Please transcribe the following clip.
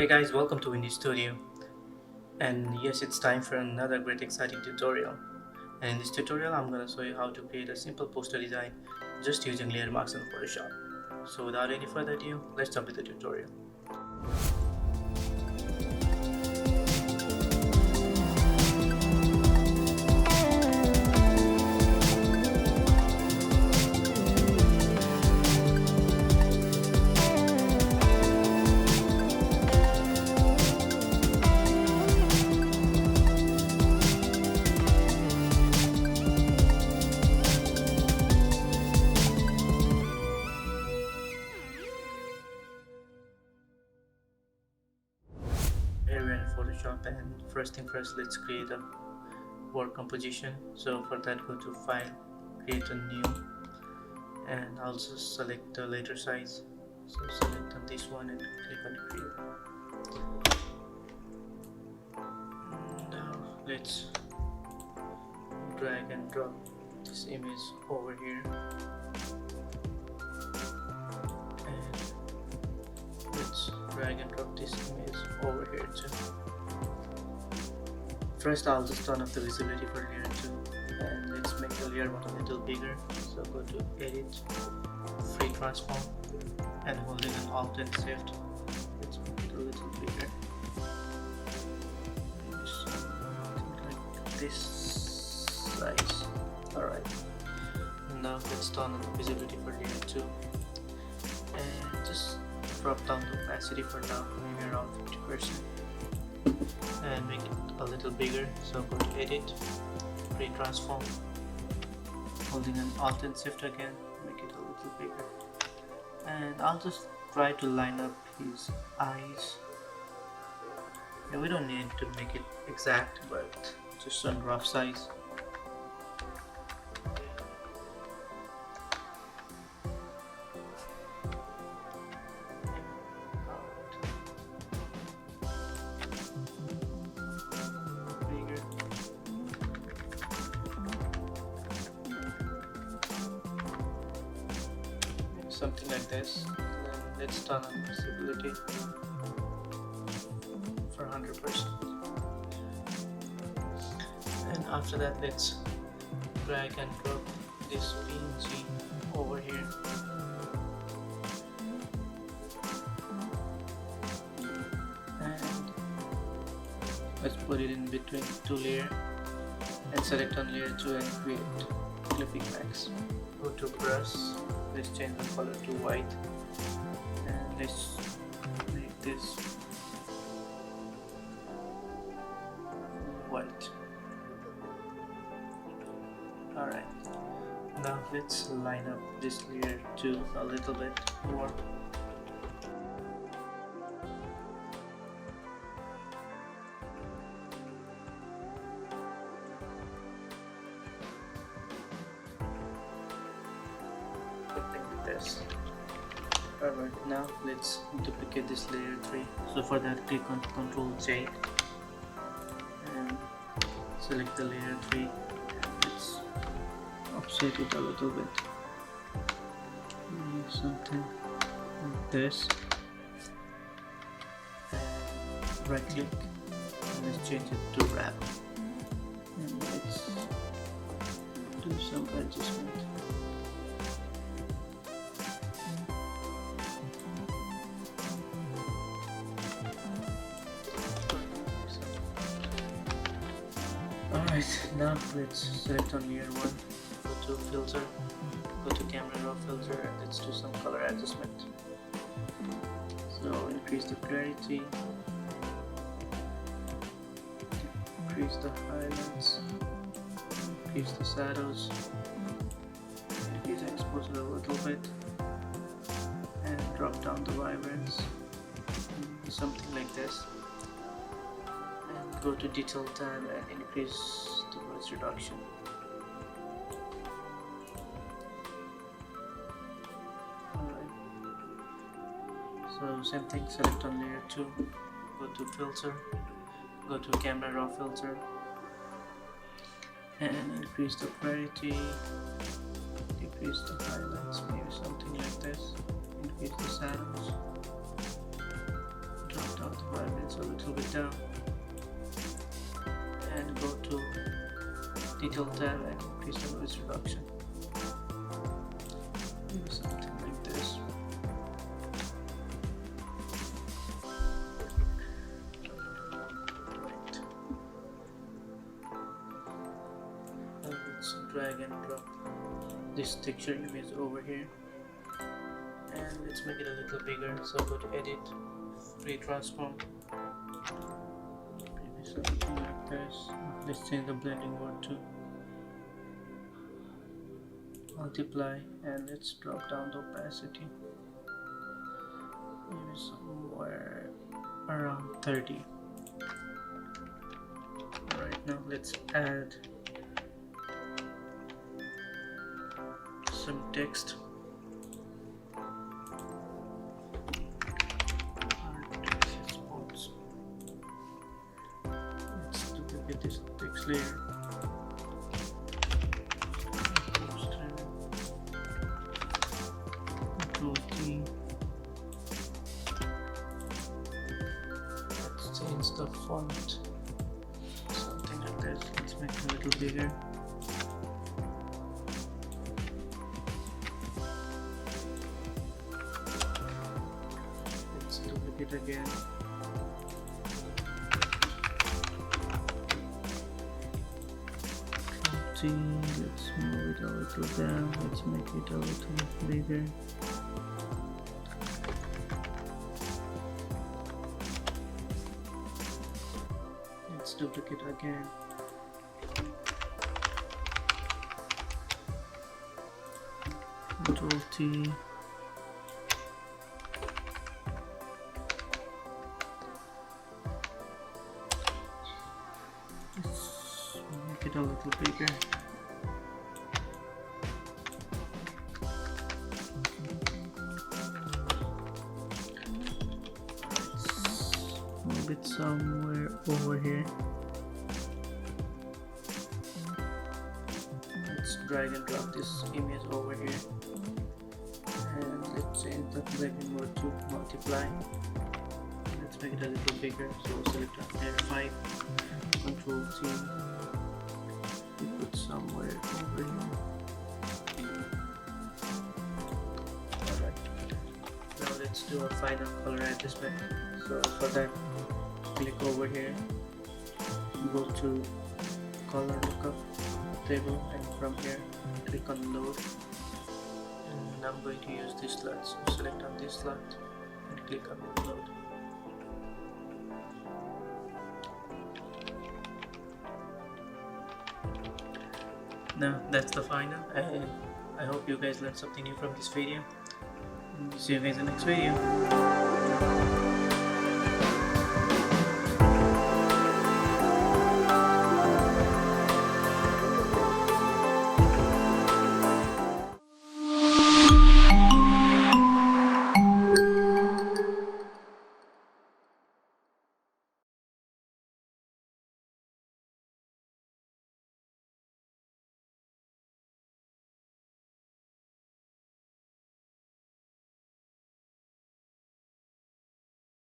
Hey guys, welcome to Indie Studio. And yes, it's time for another great exciting tutorial. And in this tutorial, I'm gonna show you how to create a simple poster design just using layer marks in Photoshop. So without any further ado, let's jump into the tutorial. Here we're in Photoshop, and first thing first, let's create a word composition. So for that, go to File, create a new, and also select the letter size. So select on this one and click on Create. Now let's drag and drop this image over here, and let's drag and drop this image over here too. First, I'll just turn off the visibility for layer 2, and let's make the layer 1 a little bigger. So go to Edit, Free Transform, and holding an Alt and Shift, let's make it a little bigger. Something like this size. Alright. Now let's turn on the visibility for layer 2, and just drop down the opacity for now, maybe around 50%, and make it a little bigger. So go to Edit, Free Transform, holding an Alt and Shift again, make it a little bigger, and I'll just try to line up his eyes. Yeah, we don't need to make it exact, but just on rough size. Something like this. Then let's turn on visibility for 100%, and after that let's drag and drop this PNG over here, and let's put it in between two layers and select on layer 2 and create clipping max. Go to brush, let's change the color to white, and let's make this white. Alright, now let's line up this layer 2 a little bit more. This. Alright, now let's duplicate this layer 3. So for that, click on Ctrl J and select the layer 3, and let's offset it a little bit. Something like this. And right click and let's change it to wrap. And let's do some adjustment. Alright, now let's select on layer 1, go to filter, go to camera raw filter, and let's do some color adjustment. So increase the clarity, increase the highlights, increase the shadows, increase the exposure a little bit, and drop down the vibrance, something like this. Go to Detail tab and increase the noise reduction. Alright. So same thing, select on layer 2, go to filter, go to camera raw filter, and increase the clarity, decrease the highlights, maybe something like this, increase the shadows, drop down the vibrance a little bit down and go to detail tab and increase the noise reduction. Maybe something like this. Right. Now let's drag and drop this texture image over here, and let's make it a little bigger. So go to edit, free transform, maybe something like this. Let's change the blending mode to multiply, and let's drop down the opacity, maybe somewhere around 30. Alright, now let's add some text. Let's duplicate this text layer. Control T. Let's change the font. Something like this. Let's make it a little bigger. Let's duplicate again. Let's move it a little down. Let's make it a little bigger. Let's duplicate again. Control T. Let's make it a little bigger. Move it somewhere over here. Let's drag and drop this image over here, and let's change the blending mode to multiply. Let's make it a little bigger, so select layer 5, Control T, put somewhere over here. Alright, now let's do a final color adjustment. So for that, click over here, go to color lookup table, and from here click on load, and I'm going to use this slot, so select on this slot and click on load. Now that's the final, and I hope you guys learned something new from this video. See you guys in the next video.